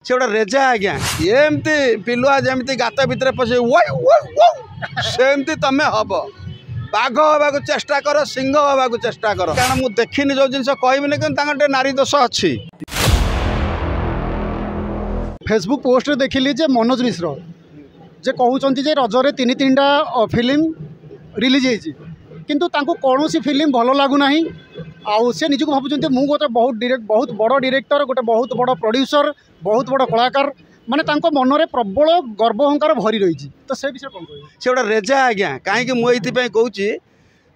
से गोटे रेजा आज्ञा एमती पिलुआ जमी गात भितर पशे सेमती तुम हम बाघ हवा चेष्टा कर सिंह हवा चेष्टा कर कारण मुझे देखनी जो जिन कहबी कि नारी दोष अच्छी। फेसबुक पोस्ट रे देखिली जे मनोज मिश्र जे कहउचंती जे रजरे तीन टा फिल्म रिलीज होती किंतु तांको कौन सी फिल्म भल लगू ना आउ से निजक भावुं मु गोटे बहुत बड़ डायरेक्टर गोटे बहुत बड़ प्रोड्यूसर बहुत बड़ कलाकार माने तांको मन में प्रबल गर्व अहंकार भरी रही तो से विषय कौन कह से गोटे रेजा आज्ञा कहीं मुझे कहूँ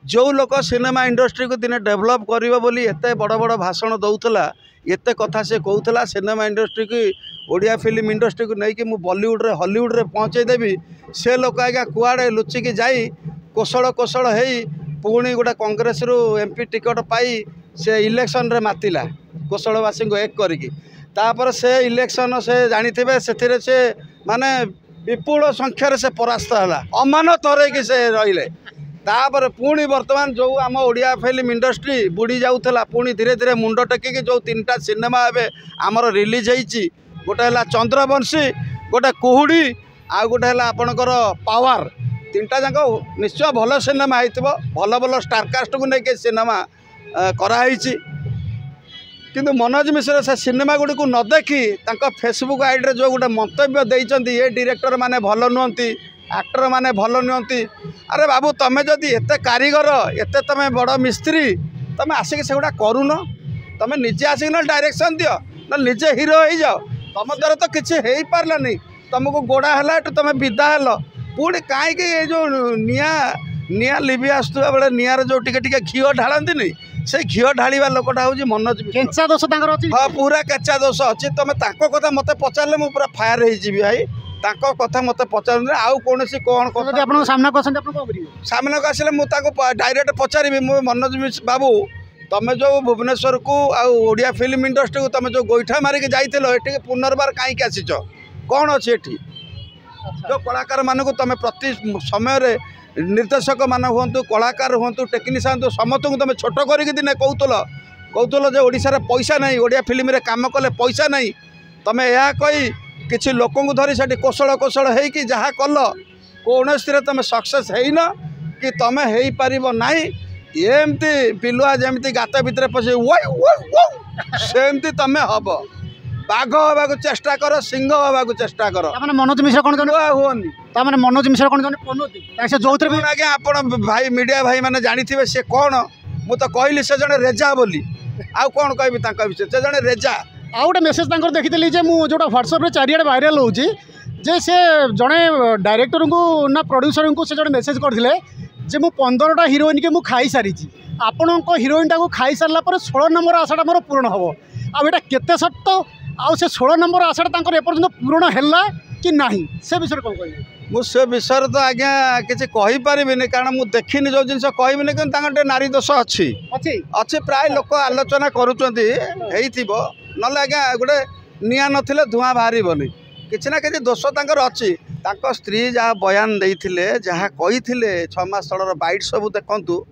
जो लोक सिनेमा इंडस्ट्री को दिने डेभलप कर एत बड़ बड़ भाषण दौला एत कथा से कहूला सिनेमा इंडस्ट्री की ओडिया फिल्म इंडस्ट्री को लेकिन बॉलीवुड रे हॉलीवुड रे पहुँचेदेवी से लोक आज्ञा कुआड़े लुचिकी जाई कोशल कोशल हो पुणी गोटे कांग्रेस रु एमपी टिकट पाई से इलेक्शन रे मातिला कोशलवासी को एक करिकी तापर से इलेक्शन से जानी से माने विपुल संख्यार से परास्त है अमानत हरैकी से रहिले तापर पुणी बर्तमान जो आम ओडिया फिल्म इंडस्ट्री बुड़ी जाऊला पुणी धीरे धीरे मुंड टेकिकी जो 3टा सिनेमा एवं आमर रिलीज होती गोटे है चंद्रवंशी गोटे कुहुड़ी आ गोटे है आपणकर पावर 3टा जाक निश्चय भल सिनेमा हो भल भल स्टारकास्ट को लेकिन सिनेमा कराई किंतु मनोज मिश्र से सिनेमा गुड़ी को न देखी फेसबुक आईडी जो गोटे मंतव्य देइचंती ये डायरेक्टर माने भल नुहंती एक्टर माने भल नुहंती अरे बाबू तमें जदि एत कारीगर एत तुम बड़ मिस्त्री तुम आसिक से गुड़ा करून तुम निजे आसिक ना डायरेक्शन दियो ना निजे हिरो हो जाओ तुम द्वारा तो किसी हो पारानी तुमको गोड़ा है तुम विदा हेल पुणी कहीं जो निआ लिभि आसुवा बेले निआर जो टिके घी ढालती नहीं से घी ढाड़ा लोकटा हूँ मनोज केंचा दोष हाँ पूरा केचा दोष अच्छी तुम कथा मत पचारे मुझे पूरा फायर हो भाई ताको कथा मत पचार आउ कौन कौन सामना सामना को आसिले मुझे डायरेक्ट पचारि मनोज बाबू तुम जो भुवनेश्वर को आड़िया फिल्म इंडस्ट्री को तुम जो गोईठा मारिक जाइए पुनर्बार कहीं आसीच कौन अच्छे एटी जो कलाकार मान को तुम प्रति समय निर्देशक मान हूँ कलाकार हूँ टेक्नीशियन समस्त को तुम छोट करके दिने कहतल जो ओडिशा रे पैसा नहीं ओडिया फिल्म रे काम कले पैसा नहीं तुम यह कही किसी लोक धरी से कोशल कोशल हो जहाँ कल कौन तुम सक्सेस हो कि तुम हो पार ना एमती पिलुआ जमी गात भितर पशे सेमती तुम हम बाघ हवा चेष्टा कर सिंह हवा चेष्टा कर मनोज मिश्र कौन हुए मनोज मिश्र कौन जो आज्ञा आप भाई मीडिया भाई मैंने जानी थे सी कौन मु तो कहली से जड़े रेजा बोली आउ कौन कह विषय से जड़े रेजा आउ गोटे मेसेज देखी जो जोटा ह्वाट्सअप चारिड़े भाइराल होची जे से जड़े डायरेक्टर को ना प्रोड्यूसर को से जड़े मेसेज करते जे मु 15टा हिरोइन के मु खाई सारी आपण हिरोइन टाक खाई सारा 16 नंबर आशाटा मोर पूर्ण हम आटा केते सत्य आउ से 16 नंबर आशाटा एपर्यंत पूर्ण है कि नहीं से विषय कौन कह मुझे विषय तो आज्ञा किसी कहीपरि कारण मुझे देखनी जो जिन कहबी कि नारी दोष अच्छी अच्छी प्राय लोक आलोचना करुँच ना आज्ञा गोटे निआ नथिले धुआं बाहर किसी ना कि दोष अच्छी स्त्री जहाँ बयान देते जहाँ कही 6 मास तलर बाइट सब देखु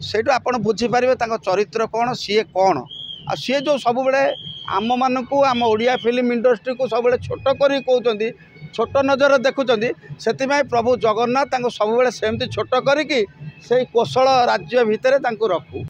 से आप बुझीपारे चरित्र कौन सी कौन आ सी जो सब बड़े आम मानक आम ओडिया फिल्म इंडस्ट्री को सब छोट कर कहते छोट नजर देखुं से प्रभु जगन्नाथ सब सेमती छोट करी कोशल राज्य भितर रखू।